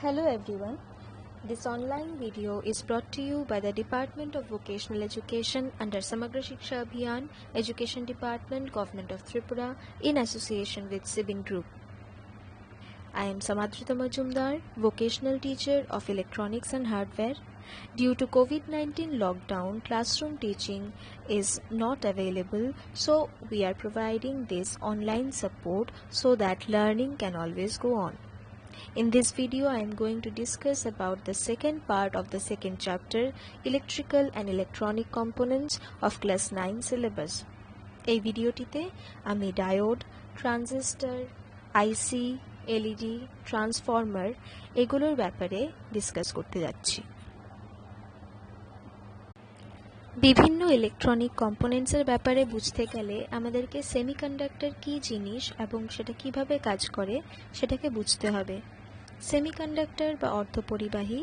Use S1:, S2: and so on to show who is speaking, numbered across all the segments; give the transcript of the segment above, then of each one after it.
S1: Hello everyone. This online video is brought to you by the Department of Vocational Education under Samagra Shiksha Abhiyan, Education Department, Government of Tripura in association with Sibin Group. I am Samadrita Majumdar, vocational teacher of electronics and hardware. Due to COVID-19 lockdown, classroom teaching is not available, so we are providing this online support so that learning can always go on. In this video, I am going to discuss about the second part of the second chapter, Electrical and Electronic Components of Class 9 syllabus. এই ভিডিওটিতে আমি diode, transistor, আইসি, LED, transformer এগুলোর ব্যাপারে discuss করতে যাচ্ছি। বিভিন্ন electronic কম্পোনেন্টসের ব্যাপারে বুঝতে গেলে আমাদেরকে সেমিকন্ডাক্টর কী জিনিস এবং সেটা কিভাবে কাজ করে সেটাকে বুঝতে হবে। সেমিকন্ডাক্টর বা অর্ধপরিবাহী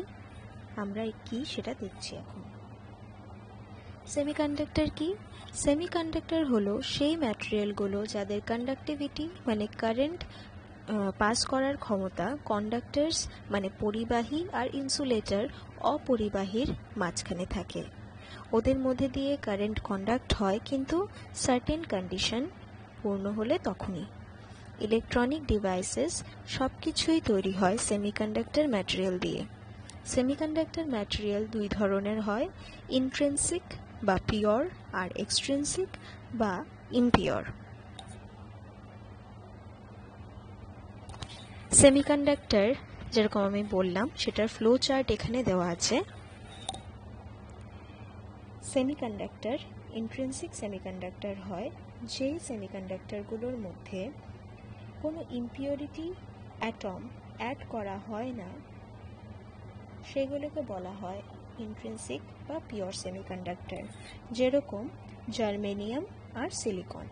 S1: আমরা কি সেটা দেখছি এখন। সেমিকন্ডাক্টর কি? সেমিকন্ডাক্টর হলো সেই ম্যাটেরিয়ালগুলো যাদের কন্ডাক্টিভিটি মানে কারেন্ট পাস করার ক্ষমতা, কন্ডাক্টরস মানে পরিবাহী আর ইনসুলেটর অপরিবাহীর মাঝখানে থাকে। ওদের মধ্যে দিয়ে কারেন্ট কন্ডাক্ট হয়, কিন্তু সার্টেন কন্ডিশন পূর্ণ হলে তখনই। ইলেকট্রনিক ডিভাইসেস সব কিছুই তৈরি হয় সেমিকন্ডাক্টর ম্যাটেরিয়াল দিয়ে। সেমিকন্ডাক্টর ম্যাটেরিয়াল দুই ধরনের হয়, ইন্ট্রিনসিক বা পিওর আর এক্সট্রিনসিক বা ইমপিওর। সেমিকন্ডাক্টর যেরকম আমি বললাম সেটার ফ্লো চার্ট এখানে দেওয়া আছে। সেমিকন্ডাক্টর ইন্ট্রিনসিক সেমিকন্ডাক্টর হয় যেই সেমিকন্ডাক্টরগুলোর মধ্যে কোনো ইম্পিউরিটি অ্যাটম অ্যাড করা হয় না, সেগুলোকে বলা হয় ইন্ট্রিনসিক বা পিওর সেমিকন্ডাক্টর, যেরকম জার্মেনিয়াম আর সিলিকন।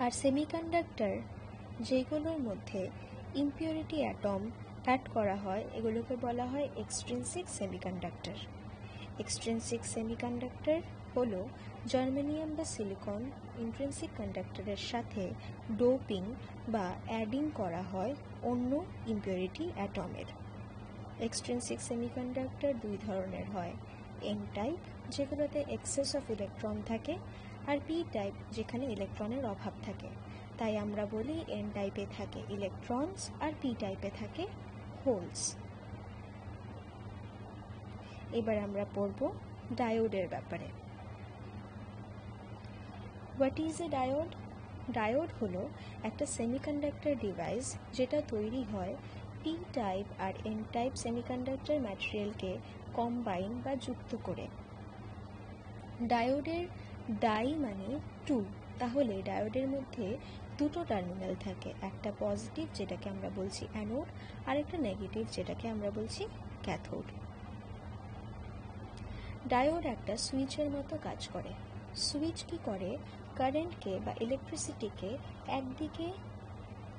S1: আর সেমিকন্ডাক্টর যেগুলোর মধ্যে ইম্পিউরিটি অ্যাটম অ্যাড করা হয় এগুলোকে বলা হয় এক্সট্রিনসিক সেমিকন্ডাক্টর। এক্সট্রিনসিক সেমিকন্ডাক্টর হলো জার্মেনিয়াম বা সিলিকন ইন্ট্রিনসিক কন্ডাক্টরের সাথে ডোপিং বা অ্যাডিং করা হয় অন্য ইম্পিউরিটি অ্যাটমের। এক্সট্রিনসিক সেমিকন্ডাক্টর দুই ধরনের হয়, এন টাইপ যেগুলোতে এক্সেস অফ ইলেকট্রন থাকে, আর পি টাইপ যেখানে ইলেকট্রনের অভাব থাকে। তাই আমরা বলি এন টাইপে থাকে ইলেকট্রনস আর পি টাইপে থাকে হোলস। এবার আমরা পড়ব ডায়োডের ব্যাপারে। What is a diode? Diode হলো একটা সেমিকন্ডাক্টর ডিভাইস যেটা তৈরি হয় পি টাইপ আর এন টাইপ সেমিকন্ডাক্টর ম্যাটেরিয়ালকে কম্বাইন বা যুক্ত করে। ডায়োডের ডাই মানে টু, তাহলে ডায়োডের মধ্যে দুটো টার্মিনাল থাকে, একটা পজিটিভ যেটাকে আমরা বলছি অ্যানোড আর একটা নেগেটিভ যেটাকে আমরা বলছি ক্যাথোড। ডায়োড একটা সুইচের মতো কাজ করে। সুইচ কি করে? কারেন্টকে বা ইলেকট্রিসিটিকে একদিকে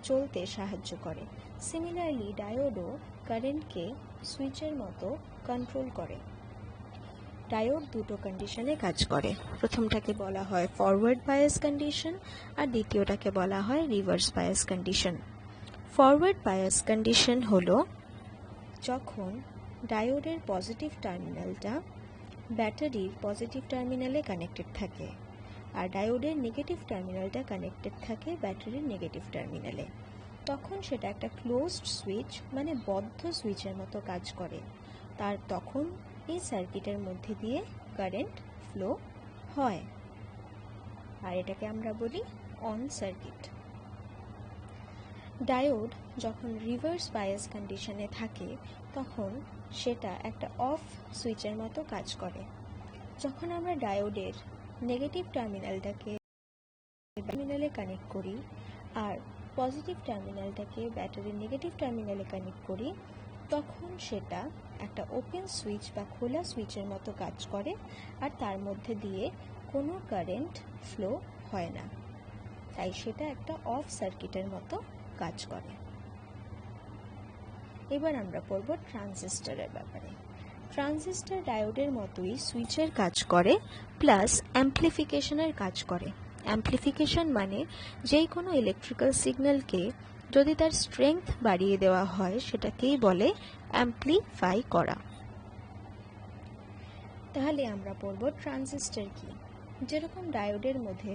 S1: চলতে সাহায্য করে। সিমিলারলি ডায়োডও কারেন্টকে সুইচের মতো কন্ট্রোল করে। ডায়োড দুটো কন্ডিশনে কাজ করে, প্রথমটাকে বলা হয় ফরওয়ার্ড বায়াস কন্ডিশন আর দ্বিতীয়টাকে বলা হয় reverse bias condition. Forward bias condition হলো যখন ডায়োডের পজিটিভ টার্মিনালটা ব্যাটারির পজিটিভ টার্মিনালে কানেক্টেড থাকে আর ডায়োডের নেগেটিভ টার্মিনালটা কানেক্টেড থাকে ব্যাটারির নেগেটিভ টার্মিনালে, তখন সেটা একটা ক্লোজড সুইচ মানে বদ্ধ সুইচের মতো কাজ করে। তার তখন এই সার্কিটের মধ্যে দিয়ে কারেন্ট ফ্লো হয়, আর এটাকে আমরা বলি অন সার্কিট। ডায়োড যখন রিভার্স বায়াস কন্ডিশনে থাকে তখন সেটা একটা অফ সুইচের মতো কাজ করে। যখন আমরা ডায়োডের নেগেটিভ টার্মিনালটাকে টার্মিনালে কানেক্ট করি আর পজিটিভ টার্মিনালটাকে ব্যাটারির নেগেটিভ টার্মিনালে কানেক্ট করি, তখন সেটা একটা ওপেন সুইচ বা খোলা সুইচের মতো কাজ করে আর তার মধ্যে দিয়ে কোনো কারেন্ট ফ্লো হয় না, তাই সেটা একটা অফ সার্কিটের মতো কাজ করে। এবার আমরা পড়ব ট্রানজিস্টরের ব্যাপারে। ট্রানজিস্টর ডায়োডের মতোই সুইচের কাজ করে প্লাস অ্যাম্প্লিফিকেশনের কাজ করে। অ্যাম্প্লিফিকেশন মানে যেই কোনো ইলেকট্রিক্যাল সিগন্যালকে যদি তার স্ট্রেংথ বাড়িয়ে দেওয়া হয় সেটাকেই বলে অ্যাম্প্লিফাই করা। তাহলে আমরা পড়ব ট্রানজিস্টর কি। যেরকম ডায়োডের মধ্যে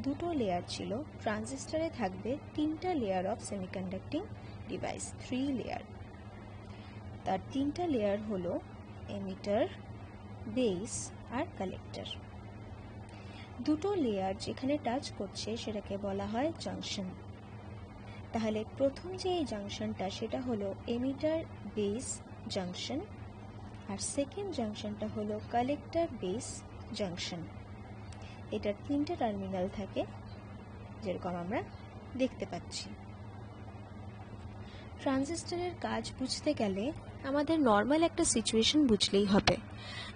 S1: দুটো লেয়ার ছিল, ট্রানজিস্টরে থাকবে তিনটা লেয়ার অফ সেমিকন্ডাক্টিং ডিভাইস, 3 লেয়ার। তার তিনটা লেয়ার হলো এমিটার, বেস আর কালেক্টর। দুটো লেয়ার যেখানে টাচ করছে সেটাকে বলা হয় জাংশন। তাহলে প্রথম যে এই জাংশনটা সেটা হলো এমিটার বেস জাংশন, আর সেকেন্ড জাংশনটা হলো কালেক্টর বেস জাংশন। এটার তিনটে টার্মিনাল থাকে যেরকম আমরা দেখতে পাচ্ছি। ট্রানজিস্টরের কাজ বুঝতে গেলে আমাদের নর্মাল একটা সিচুয়েশন বুঝলেই হবে।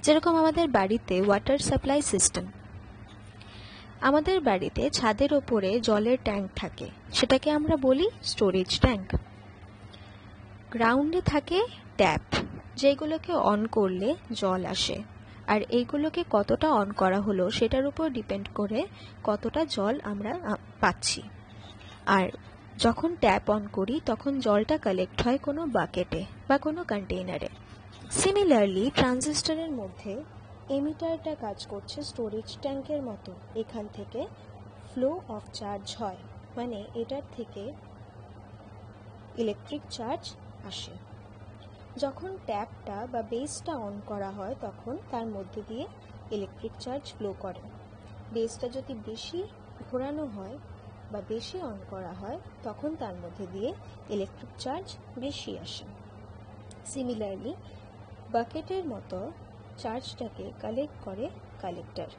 S1: যেরকম আমাদের বাড়িতে ওয়াটার সাপ্লাই সিস্টেম, আমাদের বাড়িতে ছাদের ওপরে জলের ট্যাঙ্ক থাকে, সেটাকে আমরা বলি স্টোরেজ ট্যাঙ্ক। গ্রাউন্ডে থাকে ট্যাপ, যেগুলোকে অন করলে জল আসে, আর এইগুলোকে কতটা অন করা হলো সেটার উপর ডিপেন্ড করে কতটা জল আমরা পাচ্ছি। আর যখন ট্যাপ অন করি তখন জলটা কালেক্ট হয় কোনো বাকেটে বা কোনো কন্টেইনারে। সিমিলারলি ট্রানজিস্টরের মধ্যে এমিটারটা কাজ করছে স্টোরেজ ট্যাঙ্কের মতো। এখান থেকে ফ্লো অফ চার্জ হয়, মানে এটার থেকে ইলেকট্রিক চার্জ আসে। যখন ট্যাপটা বা বেসটা অন করা হয় তখন তার মধ্যে দিয়ে ইলেকট্রিক চার্জ ফ্লো করে। বেসটা যদি বেশি ঘোরানো হয় বা বেশি অন করা হয় তখন তার মধ্যে দিয়ে ইলেকট্রিক চার্জ বেশি আসে। সিমিলারলি বাকেটের মতো চার্জটাকে কালেক্ট করে কালেক্টর।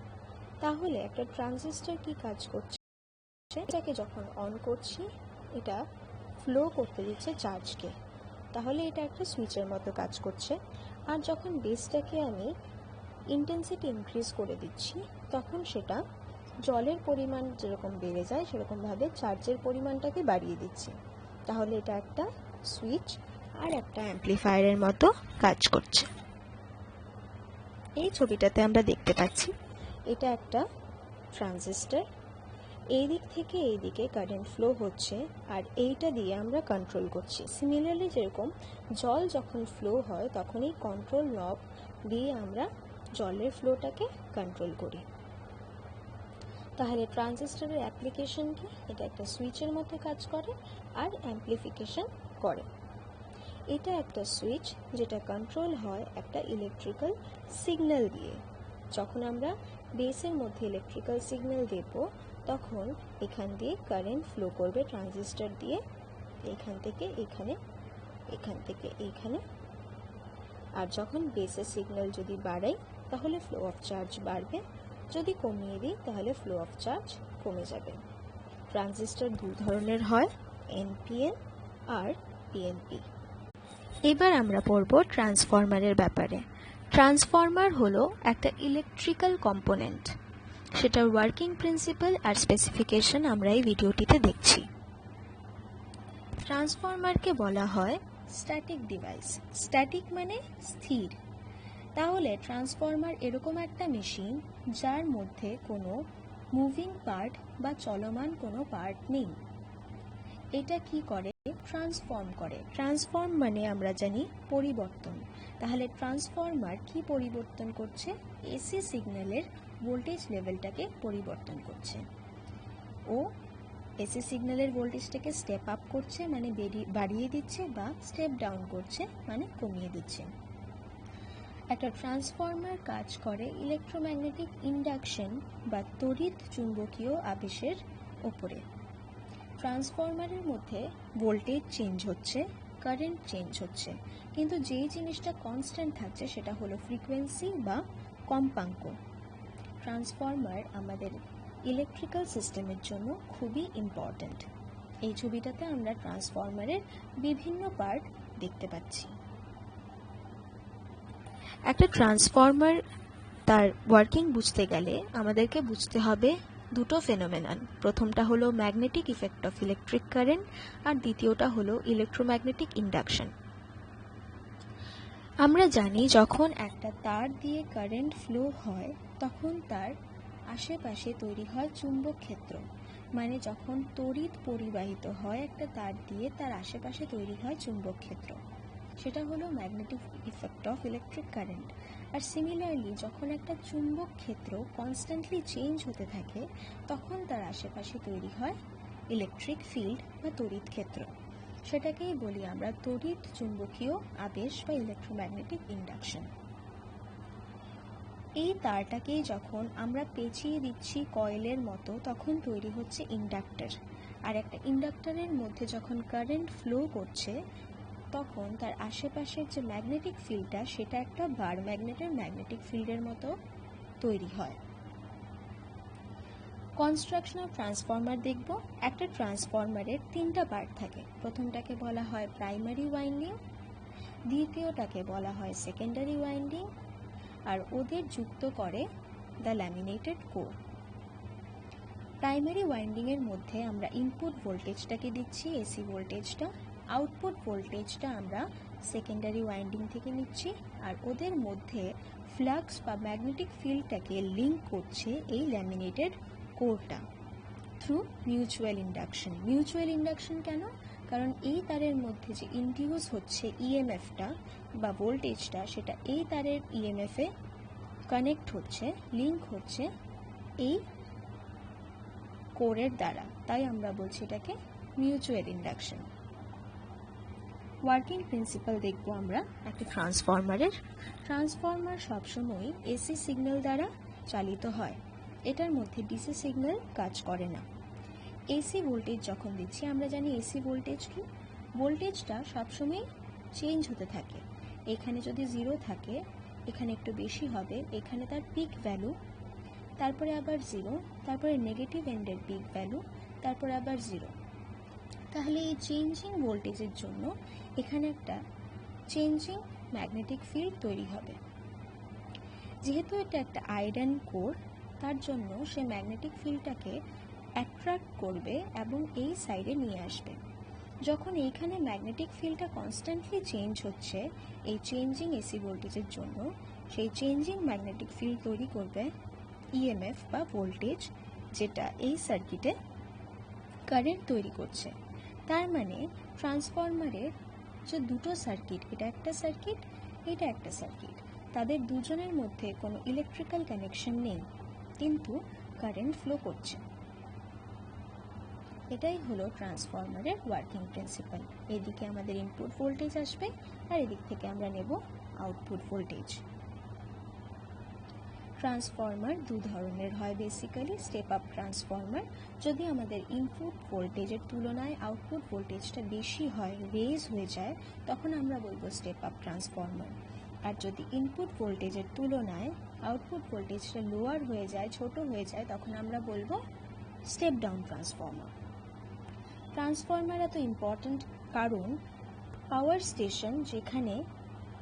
S1: তাহলে একটা ট্রানজিস্টর কি কাজ করছে, এটাকে যখন অন করছি এটা ফ্লো করতে দিচ্ছে চার্জকে, তাহলে এটা একটা সুইচের মতো কাজ করছে। আর যখন বেসটাকে আমি ইন্টেন্সিটি ইনক্রিজ করে দিচ্ছি তখন সেটা জলের পরিমাণ যেরকম বেড়ে যায় সেরকমভাবে চার্জের পরিমাণটাকে বাড়িয়ে দিচ্ছে। তাহলে এটা একটা সুইচ আর একটা অ্যাম্প্লিফায়ারের মতো কাজ করছে। এই ছবিটাতে আমরা দেখতে পাচ্ছি এটা একটা ট্রানজিস্টর। এই দিক থেকে এই দিকে কারেন্ট ফ্লো হচ্ছে আর এইটা দিয়ে আমরা কন্ট্রোল করছি। সিমিলারলি যেরকম জল যখন ফ্লো হয় তখন এই কন্ট্রোল নব দিয়ে আমরা জলের ফ্লোটাকে কন্ট্রোল করি। তাহলে ট্রানজিস্টরের অ্যাপ্লিকেশন কি, এটা একটা সুইচের মতো কাজ করে আর অ্যাম্প্লিফিকেশন করে। এটা একটা সুইচ যেটা কন্ট্রোল হয় একটা ইলেকট্রিক্যাল সিগন্যাল দিয়ে। যখন আমরা বেসের মধ্যে ইলেকট্রিক্যাল সিগন্যাল দেব তখন এখান দিয়ে কারেন্ট ফ্লো করবে ট্রানজিস্টর দিয়ে, এখান থেকে এখানে, এখান থেকে এইখানে। আর যখন বেসের সিগন্যাল যদি বাড়াই তাহলে ফ্লো অফ চার্জ বাড়বে, যদি কমিয়ে দিই তাহলে ফ্লো অফ চার্জ কমে যাবে। ট্রানজিস্টর দুই ধরনের হয়, এনপিএন আর পিএনপি। এবার আমরা পড়ব ট্রান্সফরমারের ব্যাপারে। ট্রান্সফরমার হলো একটা ইলেকট্রিক্যাল কম্পোনেন্ট, সেটার ওয়ার্কিং প্রিন্সিপাল আর স্পেসিফিকেশন আমরা এই ভিডিওটিতে দেখছি। ট্রান্সফরমারকে বলা হয় স্ট্যাটিক ডিভাইস। স্ট্যাটিক মানে স্থির। তাহলে ট্রান্সফরমার এরকম একটা মেশিন যার মধ্যে কোনো মুভিং পার্ট বা চলমান কোনো পার্ট নেই। এটা কি করে, ট্রান্সফর্ম করে। ট্রান্সফর্ম মানে আমরা জানি পরিবর্তন। তাহলে ট্রান্সফরমার কি পরিবর্তন করছে, এসি সিগন্যালের ভোল্টেজ লেভেলটাকে পরিবর্তন করছে। ও এসি সিগন্যালের ভোল্টেজটাকে স্টেপ আপ করছে মানে বাড়িয়ে দিচ্ছে, বা স্টেপ ডাউন করছে মানে কমিয়ে দিচ্ছে। একটা ট্রান্সফরমার কাজ করে ইলেকট্রোম্যাগনেটিক ইন্ডাকশন বা তড়িৎ চুম্বকীয় আবেশের ওপরে। ট্রান্সফরমারের মধ্যে ভোল্টেজ চেঞ্জ হচ্ছে, কারেন্ট চেঞ্জ হচ্ছে, কিন্তু যেই জিনিসটা কনস্ট্যান্ট থাকছে সেটা হলো ফ্রিকোয়েন্সি বা কম্পাঙ্ক। ট্রান্সফরমার আমাদের ইলেকট্রিক্যাল সিস্টেমের জন্য খুবই ইম্পর্ট্যান্ট। এই ছবিটাতে আমরা ট্রান্সফরমারের বিভিন্ন পার্ট দেখতে পাচ্ছি। একটা ট্রান্সফরমার তার ওয়ার্কিং বুঝতে গেলে আমাদেরকে বুঝতে হবে দুটো ফেনোমেনন। প্রথমটা হলো magnetic effect of electric current আর দ্বিতীয়টা হলো ইলেকট্রোম্যাগনেটিক ইন্ডাকশন। আমরা জানি যখন একটা তার দিয়ে কারেন্ট ফ্লো হয় তখন তার আশেপাশে তৈরি হয় চুম্বক ক্ষেত্র। মানে যখন তড়িৎ পরিবাহিত হয় একটা তার দিয়ে, তার আশেপাশে তৈরি হয় চুম্বক ক্ষেত্র, সেটা হলো magnetic effect of electric current. আর সিমিলারলি যখন একটা চুম্বক ক্ষেত্র কনস্ট্যান্টলি চেঞ্জ হতে থাকে, তখন তার আশেপাশে তৈরি হয় ইলেকট্রিক ফিল্ড বা তড়িৎ ক্ষেত্র। সেটাকেই বলি আমরা তড়িৎ চুম্বকীয় আবেশ বা ইলেকট্রোম্যাগনেটিক ইন্ডাকশন। এই তারটাকেই যখন আমরা পেঁচিয়ে দিচ্ছি কয়েলের মতো, তখন তৈরি হচ্ছে ইন্ডাক্টর। আর একটা ইন্ডাক্টরের মধ্যে যখন কারেন্ট ফ্লো করছে, তখন তার আশেপাশের যে ম্যাগনেটিক ফিল্ডটা, সেটা একটা বার ম্যাগনেটের ম্যাগনেটিক ফিল্ডের মতো তৈরি হয়। কনস্ট্রাকশন অফ ট্রান্সফর্মার দেখব। একটা ট্রান্সফর্মারের তিনটা পার্ট থাকে। প্রথমটাকে বলা হয় প্রাইমারি ওয়াইন্ডিং, দ্বিতীয়টাকে বলা হয় সেকেন্ডারি ওয়াইন্ডিং, আর ওদের যুক্ত করে দ্য ল্যামিনেটেড কোর। প্রাইমারি ওয়াইন্ডিংয়ের মধ্যে আমরা ইনপুট ভোল্টেজটাকে দিচ্ছি, এসি ভোল্টেজটা। আউটপুট ভোল্টেজটা আমরা সেকেন্ডারি ওয়াইন্ডিং থেকে নিচ্ছি। আর ওদের মধ্যে ফ্লাক্স বা ম্যাগনেটিক ফিল্ডটাকে লিঙ্ক করছে এই ল্যামিনেটেড কোরটা through mutual induction. Mutual induction কেন? কারণ এই তারের মধ্যে যে ইনডিউস হচ্ছে ইএমএফটা বা ভোল্টেজটা, সেটা এই তারের ইএমএফে কানেক্ট হচ্ছে, লিঙ্ক হচ্ছে এই কোরের দ্বারা। তাই আমরা বলছি এটাকে মিউচুয়াল ইন্ডাকশন। ওয়ার্কিং প্রিন্সিপাল দেখব আমরা একটা ট্রান্সফরমারের। ট্রান্সফরমার সবসময় এসি সিগন্যাল দ্বারা চালিত হয়, এটার মধ্যে ডিসি সিগন্যাল কাজ করে না। এসি ভোল্টেজ যখন দিচ্ছি, আমরা জানি এসি ভোল্টেজ কি, ভোল্টেজটা সবসময় চেঞ্জ হতে থাকে। এখানে যদি 0 থাকে, এখানে একটু বেশি হবে, এখানে তার পিক ভ্যালু, তারপরে আবার 0, তারপরে নেগেটিভ এন্ডের পিক ভ্যালু, তারপরে আবার 0। তাহলে এই চেঞ্জিং ভোল্টেজের জন্য এখানে একটা চেঞ্জিং ম্যাগনেটিক ফিল্ড তৈরি হবে। যেহেতু এটা একটা আয়রন কোর, তার জন্য সে ম্যাগনেটিক ফিল্ডটাকে অ্যাট্রাক্ট করবে এবং এই সাইডে নিয়ে আসবে। যখন এইখানে ম্যাগনেটিক ফিল্ডটা কনস্ট্যান্টলি চেঞ্জ হচ্ছে এই চেঞ্জিং এসি ভোল্টেজের জন্য, সেই চেঞ্জিং ম্যাগনেটিক ফিল্ড তৈরি করবে ইএমএফ বা ভোল্টেজ, যেটা এই সার্কিটে কারেন্ট তৈরি করছে। তার মানে ট্রান্সফরমারের যে দুটো সার্কিট, এটা একটা সার্কিট, এটা একটা সার্কিট, তাদের দুজনের মধ্যে কোনো ইলেকট্রিক্যাল কানেকশন নেই, কিন্তু কারেন্ট ফ্লো করছে। এটাই হলো ট্রান্সফরমারের ওয়ার্কিং প্রিন্সিপাল। এদিকে আমাদের ইনপুট ভোল্টেজ আসবে, আর এদিক থেকে আমরা নেব আউটপুট ভোল্টেজ। ট্রান্সফরমার দু ধরনের হয় বেসিক্যালি। স্টেপ আপ ট্রান্সফরমার, যদি আমাদের ইনপুট ভোল্টেজের তুলনায় আউটপুট ভোল্টেজটা বেশি হয়, রেজ হয়ে যায়, তখন আমরা বলবো স্টেপ আপ ট্রান্সফরমার। আর যদি ইনপুট ভোল্টেজের তুলনায় আউটপুট ভোল্টেজটা লোয়ার হয়ে যায়, ছোট হয়ে যায়, তখন আমরা বলবো স্টেপ ডাউন ট্রান্সফরমার। ট্রান্সফরমার এত ইম্পর্ট্যান্ট কারণ পাওয়ার স্টেশন, যেখানে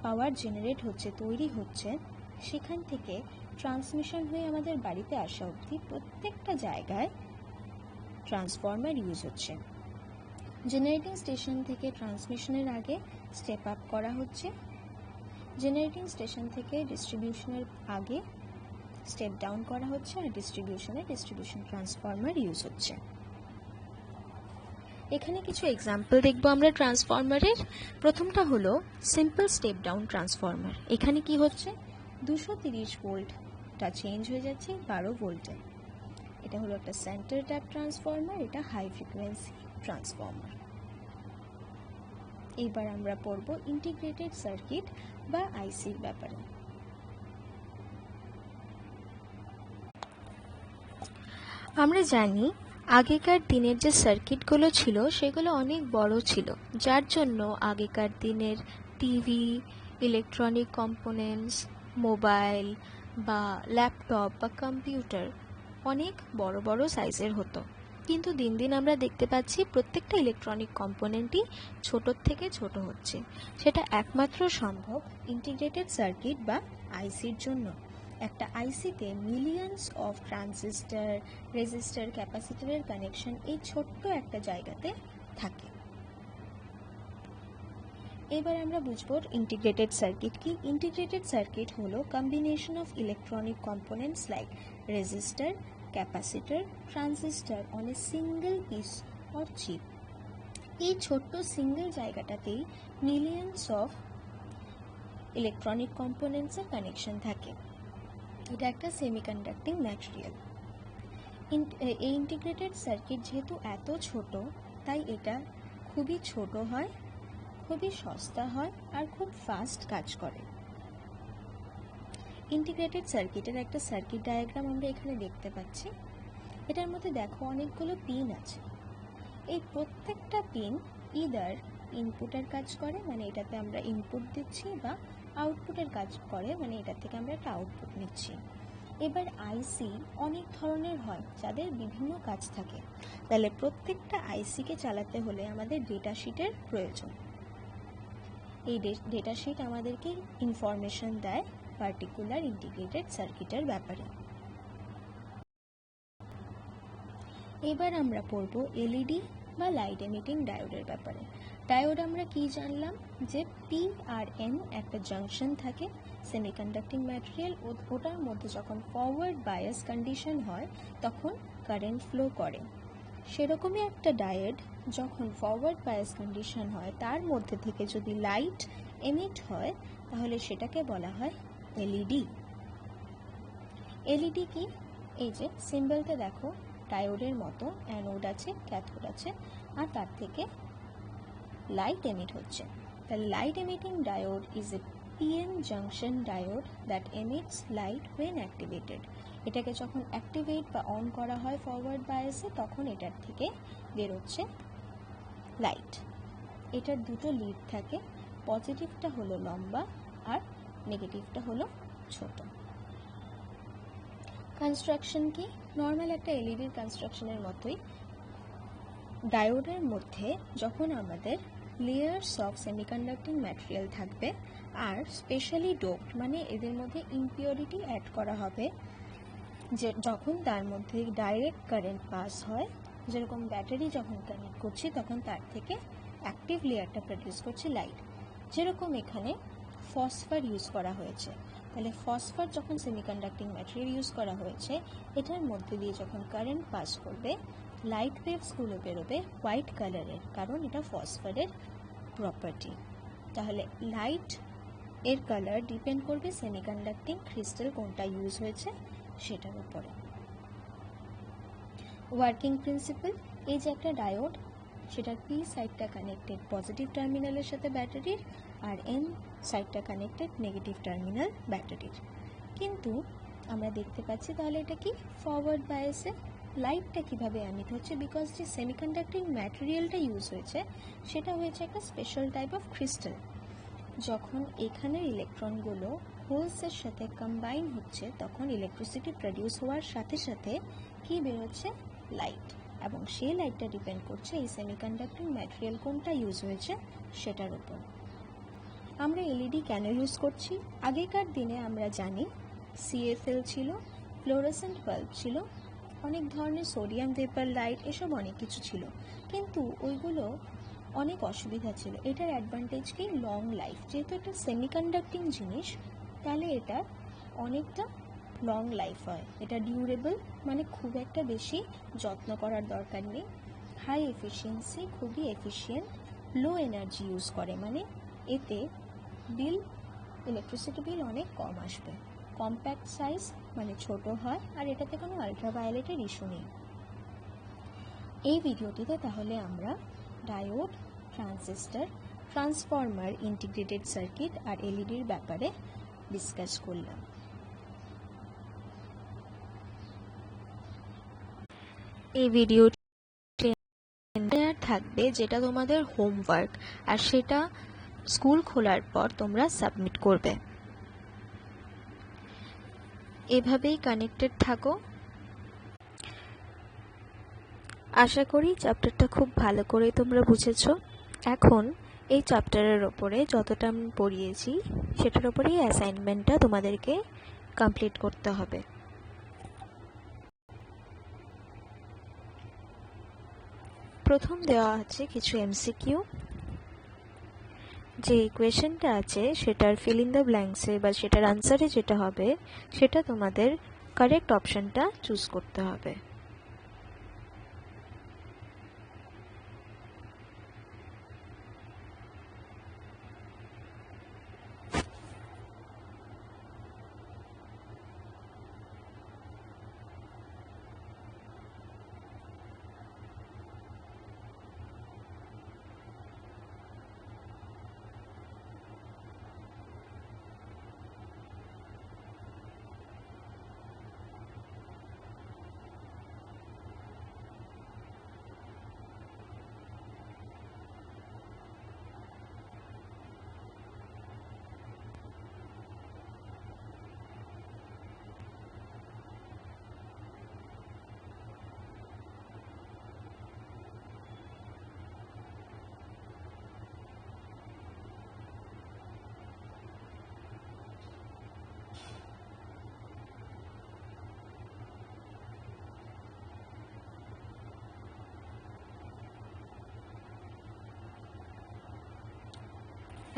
S1: পাওয়ার জেনারেট হচ্ছে, তৈরি হচ্ছে, সেখান থেকে ট্রান্সমিশন হয়ে আমাদের বাড়িতে আসা অবধি প্রত্যেকটা জায়গায় ট্রান্সফরমার ইউজ হচ্ছে। জেনারেটিং স্টেশন থেকে ট্রান্সমিশনের আগে স্টেপ আপ করা হচ্ছে, জেনারেটিং স্টেশন থেকে ডিস্ট্রিবিউশনের আগে স্টেপ ডাউন করা হচ্ছে, আর ডিস্ট্রিবিউশন ট্রান্সফরমার ইউজ হচ্ছে। এখানে কিছু এক্সাম্পল দেখব আমরা ট্রান্সফরমারের। প্রথমটা হলো সিম্পল স্টেপ ডাউন ট্রান্সফরমার। এখানে কি হচ্ছে, 230 ভোল্টটা চেঞ্জ হয়ে যাচ্ছে 12 ভোল্টে। এটা হলো একটা সেন্টার ট্যাপ ট্রান্সফরমার, এটা হাই ফ্রিকোয়েন্সি ট্রান্সফরমার। এবার আমরা পড়ব ইন্টিগ্রেটেড সার্কিট বা আইসির ব্যাপারে। আমরা জানি আগেকার দিনের যে সার্কিটগুলো ছিল সেগুলো অনেক বড় ছিল, যার জন্য আগেকার দিনের টিভি, ইলেকট্রনিক কম্পোনেন্টস, মোবাইল বা ল্যাপটপ বা কম্পিউটার অনেক বড় বড় সাইজের হতো। কিন্তু দিন দিন আমরা দেখতে পাচ্ছি প্রত্যেকটা ইলেকট্রনিক কম্পোনেন্টই ছোটোর থেকে ছোট হচ্ছে। সেটা একমাত্র সম্ভব ইন্টিগ্রেটেড সার্কিট বা আইসির জন্য। একটা আইসিতে মিলিয়নস অফ ট্রানজিস্টর, রেজিস্টার, ক্যাপাসিটরের কানেকশন এই ছোট্ট একটা জায়গাতে থাকে। এবার আমরা বুঝবো ইন্টিগ্রেটেড সার্কিট কি। ইন্টিগ্রেটেড সার্কিট হলো combination of electronic components like register, capacitor, transistor on a single piece or chip. এই ছোট্ট সিঙ্গেল জায়গাটাতেই মিলিয়নস অফ ইলেকট্রনিক কম্পোনেন্টসের কানেকশন থাকে। এটা একটা সেমিকন্ডাক্টিং ম্যাটেরিয়াল। এই ইন্টিগ্রেটেড সার্কিট যেহেতু এত ছোট, তাই এটা খুবই ছোট হয়, খুবই সস্তা হয় আর খুব ফাস্ট কাজ করে। ইন্টিগ্রেটেড সার্কিটের একটা সার্কিট ডায়াগ্রাম আমরা এখানে দেখতে পাচ্ছি। এটার মধ্যে দেখো অনেকগুলো পিন আছে। এই প্রত্যেকটা পিন ইদার ইনপুটের কাজ করে, মানে এটাতে আমরা ইনপুট দিচ্ছি, বা আউটপুটের কাজ করে, মানে এটা থেকে আমরা একটা আউটপুট নিচ্ছি। এবার আইসি অনেক ধরনের হয় যাদের বিভিন্ন কাজ থাকে, তাহলে প্রত্যেকটা আইসিকে চালাতে হলে আমাদের ডেটা শিটের প্রয়োজন। এই ডেটা শিট আমাদেরকে ইনফরমেশন দেয় পার্টিকুলার ইন্টিগ্রেটেড সার্কিটের ব্যাপারে। এবার আমরা পড়ব এলইডি বা লাইট এমিটিং ডায়োডের ব্যাপারে। ডায়োড আমরা কি জানলাম, যে পি আর এন একটা জাংশন থাকে সেমিকন্ডাক্টিং ম্যাটেরিয়াল, ওটার মধ্যে যখন ফরওয়ার্ড বায়াস কন্ডিশন হয় তখন কারেন্ট ফ্লো করে। সেরকমই একটা ডায়োড যখন ফরওয়ার্ড বায়াস কন্ডিশন হয় তার মধ্যে থেকে যদি লাইট এমিট হয় তাহলে সেটাকে বলা হয় এলইডি। এলইডি কি, এই যে সিম্বলটা দেখো, ডায়োডের মতো অ্যানোড আছে, ক্যাথোড আছে, আর তার থেকে লাইট এমিট হচ্ছে। তাহলে light emitting diode is a PN junction diode that emits light when activated. এটাকে যখন অ্যাক্টিভেট বা অন করা হয় ফরওয়ার্ড বায়াসে তখন এটার থেকে বেরোচ্ছে লাইট। এটার দুটো লিড থাকে, পজিটিভটা হলো লম্বা আর নেগেটিভটা হলো ছোট। কনস্ট্রাকশন কি, নর্মাল একটা এলইডির কনস্ট্রাকশনের মতোই। ডায়োডের মধ্যে যখন আমাদের লেয়ার্স অফ সেমিকন্ডাক্টিং ম্যাটেরিয়াল থাকবে আর স্পেশালি ডোপড, মানে এদের মধ্যে ইম্পিউরিটি অ্যাড করা হবে, যে যখন তার মধ্যে ডাইরেক্ট কারেন্ট পাস হয়, যেরকম ব্যাটারি যখন কানেক্ট করছি তখন তার থেকে অ্যাক্টিভ লেয়ারটা প্রডিউস করছে লাইট। যেরকম এখানে ফসফার ইউজ করা হয়েছে, তাহলে ফসফার যখন সেমিকন্ডাক্টিং ম্যাটেরিয়াল ইউজ করা হয়েছে, এটার মধ্যে দিয়ে যখন কারেন্ট পাস করবে লাইট ওয়েভসগুলো বেরোবে হোয়াইট কালারের, কারণ এটা ফসফারের প্রপার্টি। তাহলে লাইট এর কালার ডিপেন্ড করবে সেমিকন্ডাক্টিং ক্রিস্টাল কোনটা ইউজ হয়েছে সেটার উপরে। ওয়ার্কিং প্রিন্সিপাল, এই যে একটা ডায়োড, সেটার পি সাইডটা কানেক্টেড পজিটিভ টার্মিনালের সাথে ব্যাটারির, আর এন সাইডটা কানেক্টেড নেগেটিভ টার্মিনাল ব্যাটারির। কিন্তু আমরা দেখতে পাচ্ছি তাহলে এটা কি ফরওয়ার্ড বায়াসে লাইটটা কিভাবে এমিট হচ্ছে, বিকজ যে সেমিকন্ডাক্টিং ম্যাটেরিয়ালটা ইউজ হয়েছে সেটা হয়েছে একটা স্পেশাল টাইপ অফ ক্রিস্টাল। যখন এখানের ইলেকট্রনগুলো হোলসের সাথে কম্বাইন হচ্ছে তখন ইলেকট্রিসিটি প্রডিউস হওয়ার সাথে সাথে কি বেরোচ্ছে, লাইট, এবং সেই লাইটটা ডিপেন্ড করছে এই সেমিকন্ডাক্টিং ম্যাটেরিয়াল কোনটা ইউজ হয়েছে সেটার উপর। আমরা এলইডি কেন ইউজ করছি, আগেকার দিনে আমরা জানি সিএফএল ছিল, ফ্লোরোসেন্ট বাল্ব ছিল, অনেক ধরনের সোডিয়াম ভেপার লাইট, এসব অনেক কিছু ছিল, কিন্তু ওইগুলো অনেক অসুবিধা ছিল। এটার অ্যাডভান্টেজ কি, লং লাইফ, যেহেতু এটা সেমিকন্ডাক্টিং জিনিস তাহলে এটা অনেকটা লং লাইফ হয়, এটা ডিউরেবল, মানে খুব একটা বেশি যত্ন করার দরকার নেই, হাই এফিসিয়েন্সি, খুবই এফিশিয়েন্ট, লো এনার্জি ইউজ করে, মানে এতে বিল, ইলেকট্রিসিটি বিল অনেক কম আসবে, কম্প্যাক্ট সাইজ মানে ছোট হয়, আর এটাতে কোনো আলট্রাভায়োলেটের ইস্যু নেই। এই ভিডিওটিতে তাহলে আমরা diode, transistor, transformer, integrated circuit আর এলইডির ব্যাপারে ডিসকাস করলাম। এই ভিডিওটি থাকবে যেটা তোমাদের হোমওয়ার্ক, আর সেটা স্কুল খোলার পর তোমরা সাবমিট করবে। এভাবেই কানেক্টেড থাকো। আশা করি চ্যাপ্টারটা খুব ভালো করে তোমরা বুঝেছো। এখন এই চ্যাপ্টারের ওপরে যতটা আমি পড়িয়েছি সেটার ওপরেই অ্যাসাইনমেন্টটা তোমাদেরকে কমপ্লিট করতে হবে। প্রথম দেওয়া আছে কিছু এমসিকিউ। যে কোয়েশ্চেনটা আছে সেটার ফিল ইন দ্য ব্ল্যাঙ্কসে বা সেটার আনসারে যেটা হবে সেটা তোমাদের কারেক্ট অপশনটা চুজ করতে হবে।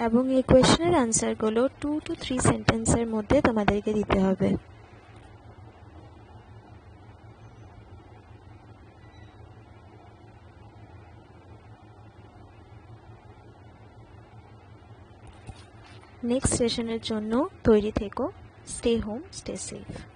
S1: এবং এই কোয়েশ্চেনের আনসারগুলো 2 to 3 সেন্টেন্সের মধ্যে তোমাদেরকে দিতে হবে। নেক্সট সেশনের জন্য তৈরি থেকো। Stay home, stay safe.